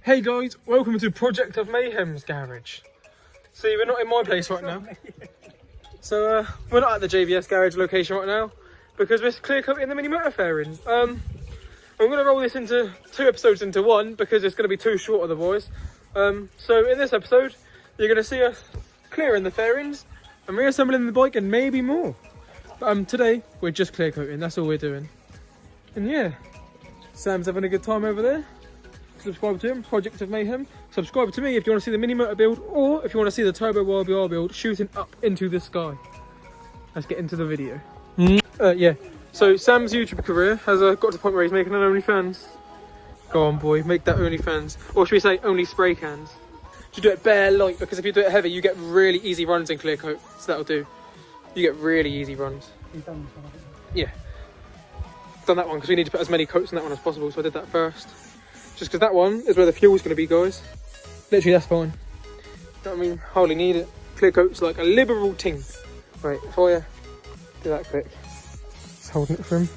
Hey guys, welcome to Project of Mayhem's garage. See, we're not in my place right now. So we're not at the JVS garage location right now because we're clear coating the mini motor fairings. I'm going to roll this into 2 episodes into one because it's going to be too short otherwise. So in this episode, you're going to see us clearing the fairings and reassembling the bike and maybe more. But today, we're just clear coating, that's all we're doing. And yeah, Sam's having a good time over there. Subscribe to him, Project of Mayhem. Subscribe to me if you want to see the mini motor build, or if you want to see the turbo YBR build shooting up into the sky. Let's get into the video. Yeah, so Sam's YouTube career has got to the point where he's making an OnlyFans. Go on, boy, make that OnlyFans, or should we say only spray cans? You do it bare light, because if you do it heavy, you get really easy runs in clear coat. So that'll do. You get really easy runs. Yeah, done that one because we need to put as many coats in that one as possible, so I did that first. Just because that one is where the fuel's going to be, guys. Literally, that's fine. You know what I mean? Hardly need it. Clear coat's like a liberal ting. Right, if I do that quick. Just holding it for him.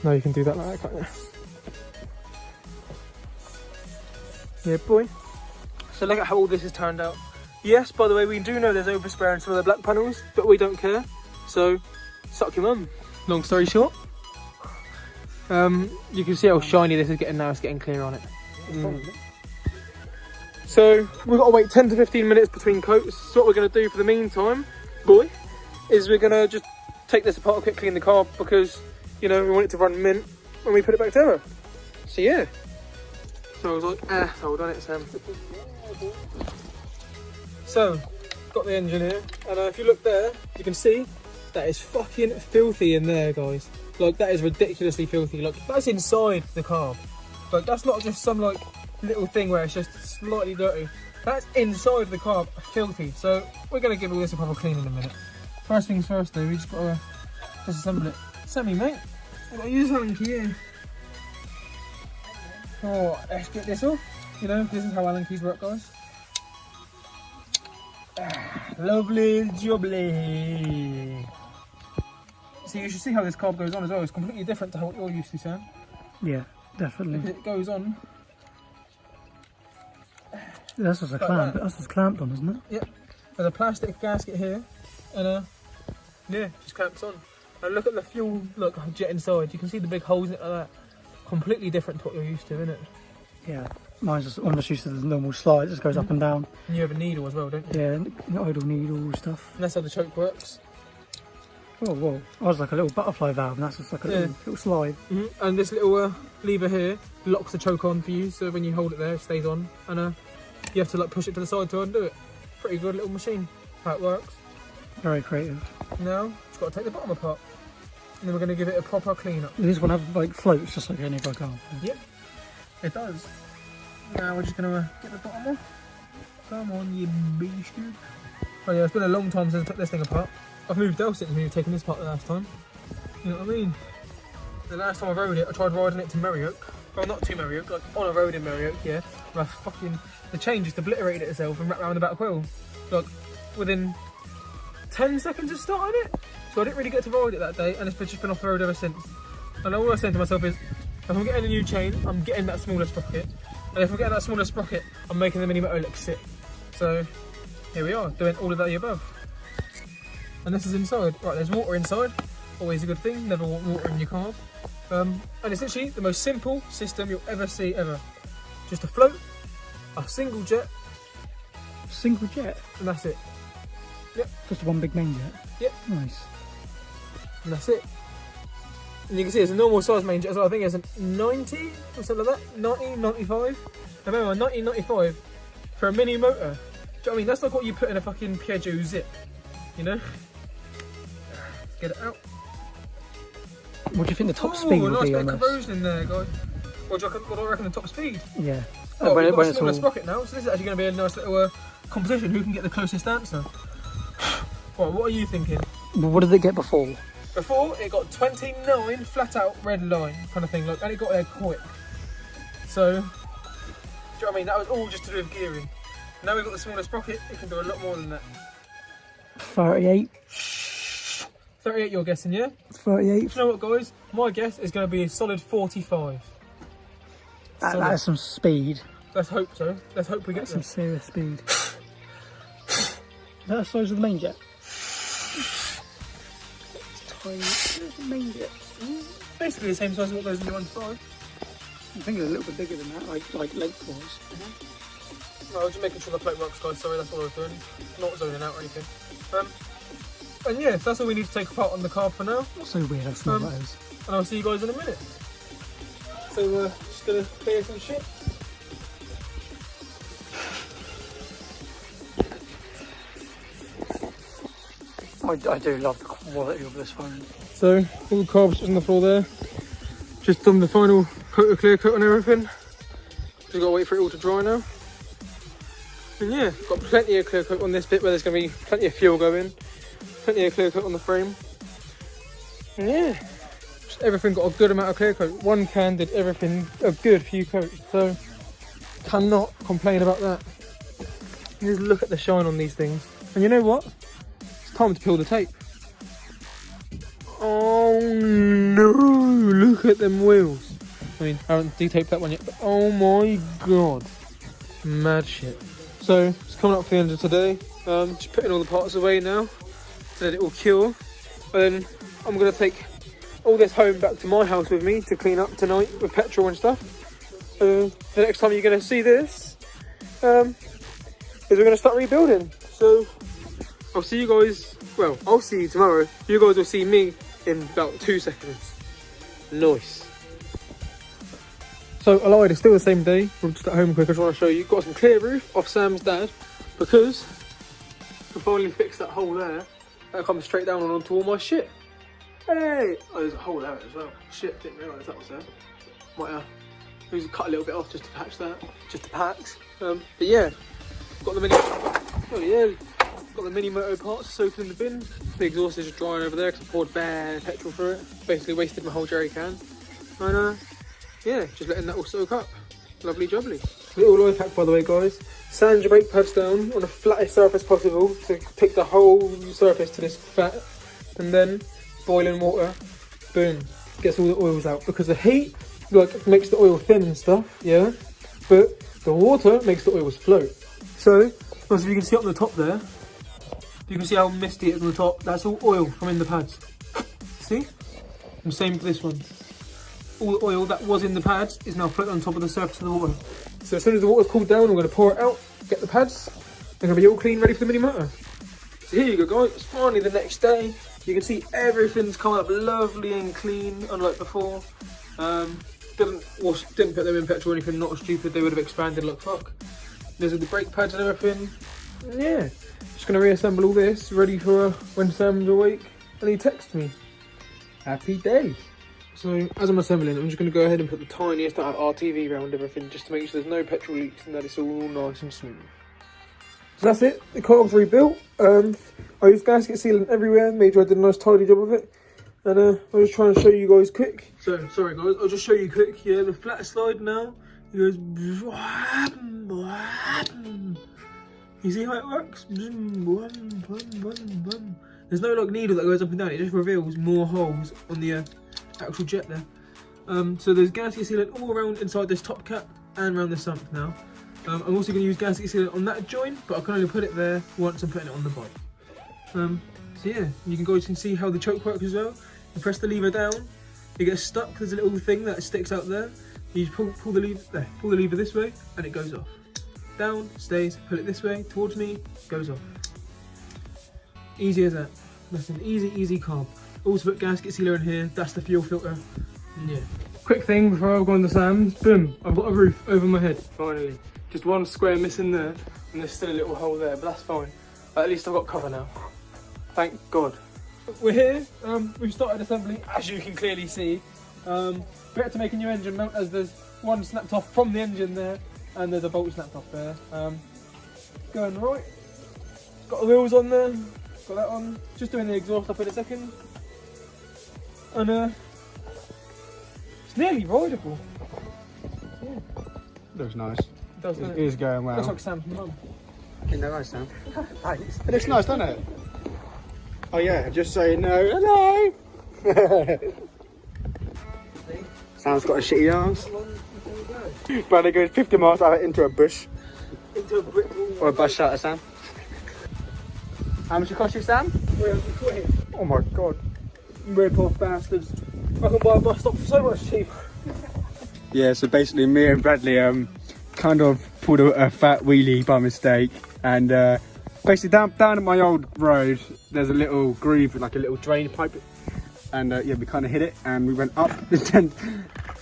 No, you can do that like that, can't you? Yeah, boy. So look at how all this has turned out. Yes, by the way, we do know there's overspray on some of the black panels, but we don't care. So, suck your mum. Long story short. You can see how shiny this is getting now, it's getting clear on it. So we've got to wait 10 to 15 minutes between coats. So what we're going to do for the meantime, boy, is we're going to just take this apart quickly in the car because, you know, we want it to run mint when we put it back together. So yeah. So I was like, hold on it, Sam. So, got the engine here, and if you look there, you can see that is fucking filthy in there, guys. Like, that is ridiculously filthy. Like, that's inside the carb. Like, that's not just some, like, little thing where it's just slightly dirty. That's inside the carb, filthy. So, we're going to give all this a proper clean in a minute. First things first, though, we just got to disassemble it. Sammy, mate, I've got to use Allen key here. Oh, let's get this off. You know, this is how Allen keys work, guys. Lovely jubbly. So you should see how this carb goes on as well. It's completely different to how you're used to, Sam. Yeah, definitely. If it goes on. That's just a clamp. That's just clamped on, isn't it? Yeah. There's a plastic gasket here, and yeah, just clamps on. And look at the fuel, look, jet inside. You can see the big holes in it like that. Completely different to what you're used to, isn't it? Yeah. Mine's just, I'm just used to the normal slide. It just goes up and down. And you have a needle as well, don't you? Yeah, idle needle stuff. And that's how the choke works. Oh, whoa. I was like a little butterfly valve, and that's just like a little slide. And this little lever here locks the choke on for you, so when you hold it there, it stays on. And you have to like push it to the side to undo it. Pretty good little machine, how it works. Very creative. Now, just got to take the bottom apart. And then we're going to give it a proper clean up. Does this one have like floats, just like any of our cars? Yep, it does. Now we're just going to get the bottom off. Come on, you beast. Oh yeah, it's been a long time since I took this thing apart. I've moved else since we've taken this part the last time. You know what I mean? The last time I rode it, I tried riding it to Merrioak. Well, not to Merrioak, like on a road in Merrioak, yeah. Where the chain just obliterated itself and wrapped around the back wheel. Like, within 10 seconds of starting it. So I didn't really get to ride it that day, and it's just been off the road ever since. And all I'm saying to myself is, if I'm getting a new chain, I'm getting that smaller sprocket. And if I'm getting that smaller sprocket, I'm making the mini motor look sick. So, here we are, doing all of that above. And this is inside. Right, there's water inside. Always a good thing, never want water in your carb. And it's literally the most simple system you'll ever see, ever. Just a float, a single jet. Single jet? And that's it. Yep. Just one big main jet? Yep. Nice. And that's it. And you can see it's a normal size main jet as well. I think it's a 90 or something like that. 90, 95. I remember 1995 for a mini motor. Do you know what I mean? That's like what you put in a fucking Peugeot Zip. You know? Let's get it out. What do you think the top speed will be on this? Nice bit of corrosion in there, guys. What do I reckon the top speed? Yeah. Oh, we've got a smaller sprocket now, so this is actually going to be a nice little competition. Who can get the closest answer? Right, what are you thinking? Well, what did it get before? Before, it got 29 flat out red line kind of thing, like, and it got there quick. So, do you know what I mean? That was all just to do with gearing. Now we've got the smaller sprocket, it can do a lot more than that. 38. 38 you're guessing, yeah? 38. You know what, guys? My guess is going to be a solid 45. That is some speed. Let's hope so. Let's hope we get some there. serious speed. Is that the size of the main jet? It's tiny. Where's the main jet? Basically the same size as what goes in the 1.5. I think it's a little bit bigger than that, like lengthwise. No, I was just making sure the float works, guys. Sorry, that's all I was doing. Not zoning out or anything. And yeah, so that's all we need to take apart on the car for now. That's so weird how small that is. And I'll see you guys in a minute. So just gonna clear some shit. I do love the quality of this phone. So all the carbs on the floor there. Just done the final coat of clear coat on everything. Just gotta wait for it all to dry now. And yeah, got plenty of clear coat on this bit where there's gonna be plenty of fuel going. Plenty of clear coat on the frame. And yeah, just everything got a good amount of clear coat. One can did everything a good few coats. So cannot complain about that. You just look at the shine on these things. And you know what? It's time to peel the tape. Oh no, look at them wheels. I mean, I haven't detaped that one yet, but oh my god. Mad shit. So, it's coming up for the end of today. Just putting all the parts away now, so that it will cure. And then I'm going to take all this home back to my house with me to clean up tonight with petrol and stuff. The next time you're going to see this is we're going to start rebuilding. So, I'll see you guys, well, I'll see you tomorrow. You guys will see me in about 2 seconds. Nice. So I lied, it's still the same day. We're just at home quick, I just want to show you. Got some clear roof off Sam's dad because I finally fixed that hole there. That comes straight down and onto all my shit. Hey! Oh, there's a hole there as well. Shit, didn't realise that was there. Might just cut a little bit off just to patch that. Just to patch. But yeah, got the mini. Oh yeah. Got the mini Moto parts soaked in the bin. The exhaust is just drying over there because I poured bare petrol through it. Basically wasted my whole jerry can. And yeah, just letting that all soak up. Lovely jubbly. Little life hack by the way guys. Sand your brake pads down on the flattest surface possible to pick the whole surface to this fat. And then boiling water, boom, gets all the oils out. Because the heat like makes the oil thin and stuff, yeah. But the water makes the oils float. So, as you can see up on the top there, you can see how misty it is on the top. That's all oil from in the pads. See? And same for this one. All the oil that was in the pads is now floating on top of the surface of the water. So as soon as the water's cooled down, we're going to pour it out, get the pads. They're going to be all clean, ready for the mini Moto. So here you go guys, it's finally the next day. You can see everything's come up lovely and clean, unlike before. Didn't put them in petrol or anything, not stupid, they would have expanded like fuck. There's the brake pads and everything. And yeah, just going to reassemble all this, ready for when Sam's awake and he texts me. Happy days. So as I'm assembling, I'm just going to go ahead and put the tiniest amount of RTV around everything just to make sure there's no petrol leaks and that it's all nice and smooth. So that's it, the car's rebuilt. I used gasket sealant everywhere, made sure I did a nice tidy job of it. And I'll just try and show you guys quick. So, sorry guys, I'll just show you quick. Yeah, the flat slide now. It goes... You see how it works? There's no like needle that goes up and down, it just reveals more holes on the actual jet there. So there's gasket sealant all around inside this top cap and around the sump now. I'm also going to use gasket sealant on that joint, but I can only put it there once I'm putting it on the bike. So yeah, you guys can see how the choke works as well. You press the lever down, it gets stuck, there's a little thing that sticks out there. You just pull the lever there, pull the lever this way and it goes off. Down, stays, pull it this way, towards me, goes off. Easy as that. That's an easy carb. Also put gasket sealer in here, that's the fuel filter. And yeah. Quick thing before I go on to Sam's, boom, I've got a roof over my head, finally. Just one square missing there, and there's still a little hole there, but that's fine. At least I've got cover now. Thank God. We're here, we've started assembling, as you can clearly see. We had to make a new engine mount as there's one snapped off from the engine there, and there's a bolt snapped off there. Going right, got the wheels on there, got that on, just doing the exhaust up in a second. And it's nearly rideable. Yeah. Looks nice. It does, It is going well. Looks like Sam's mum. Isn't that nice, Sam? Thanks. It looks nice, doesn't it? Oh yeah, just say no. Hello. Sam's got a shitty arse. Brother goes 50 miles an hour into a bush. Into a brick wall. Or a bus shelter, Sam. How much it cost you, Sam? 300 quid. Oh my god. Rip off bastards. I can buy a bus stop for so much cheaper. Yeah, so basically me and Bradley kind of pulled a fat wheelie by mistake, and basically down at my old road there's a little groove, like a little drain pipe, and yeah, we kind of hit it and we went up. And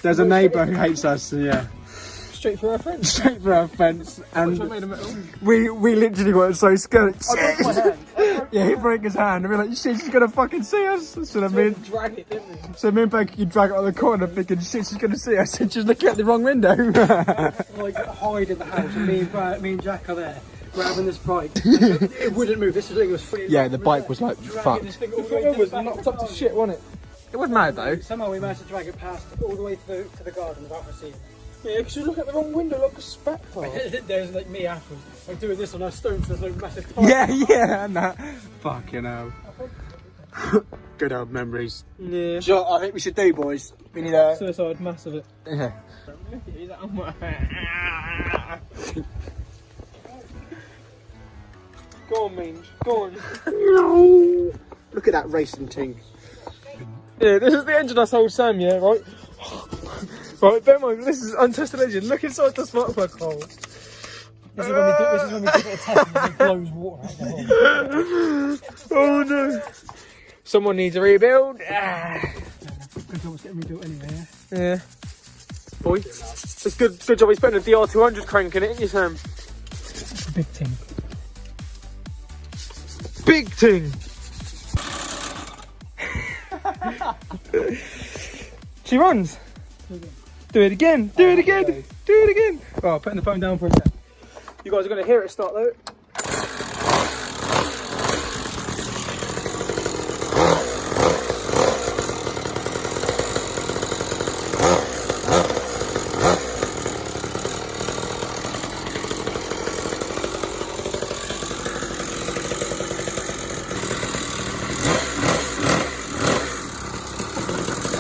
there's a neighbour who hates us, so yeah. Straight through our fence. Straight through our fence, and Made of metal. we literally got so scared. I broke my hand. Yeah, he broke his hand, and we're like, shit, she's gonna fucking see us. So then me and, Drag it, didn't we? so me and Becky drag it on the corner thinking, shit, she's gonna see us, and she's looking at the wrong window. Like hide in the house, and me and Jack are there grabbing this bike. It wouldn't move. This thing was free. Yeah, the bike was like, fuck. This thing all the way was knocked up to shit, wasn't it? It was mad though. Somehow we managed to drag it past all the way to the garden without receiving. Yeah, because you look at the wrong window like a spat pile. There's like me afterwards. I'm doing this on our stones, there's no massive pile. Yeah, nah. Fucking hell. Good old memories. Yeah. So I think we should do, boys. We need a... Suicide mass of it. Yeah. Go on, Mange. Go on. No. Look at that racing thing. Yeah, this is the engine I sold Sam, yeah, right? Right, bear in mind, this is untested engine. Look inside the spark plug hole. This is when we give it a test and it blows water out the hole. Oh no. Someone needs a rebuild. Good job it's getting rebuilt anyway, yeah? Yeah. Boy, it's good job he's putting a DR200 crank in it, ain't you, Sam? Big ting. Big ting! She runs. Do it again. Do it again. Do it again. Oh, putting the phone down for a sec. You guys are going to hear it start though.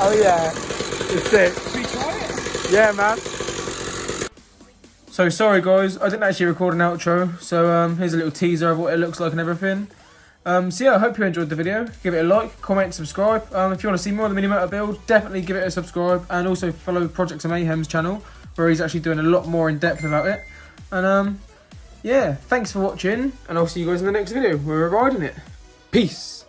Oh yeah. It's sick. Should we try it? Yeah, man. So sorry guys, I didn't actually record an outro, so here's a little teaser of what it looks like and everything. So yeah, I hope you enjoyed the video. Give it a like, comment, subscribe. If you want to see more of the mini motor build, definitely give it a subscribe, and also follow Projects of Mayhem's channel, where he's actually doing a lot more in depth about it. And yeah, thanks for watching, and I'll see you guys in the next video where we're riding it. Peace.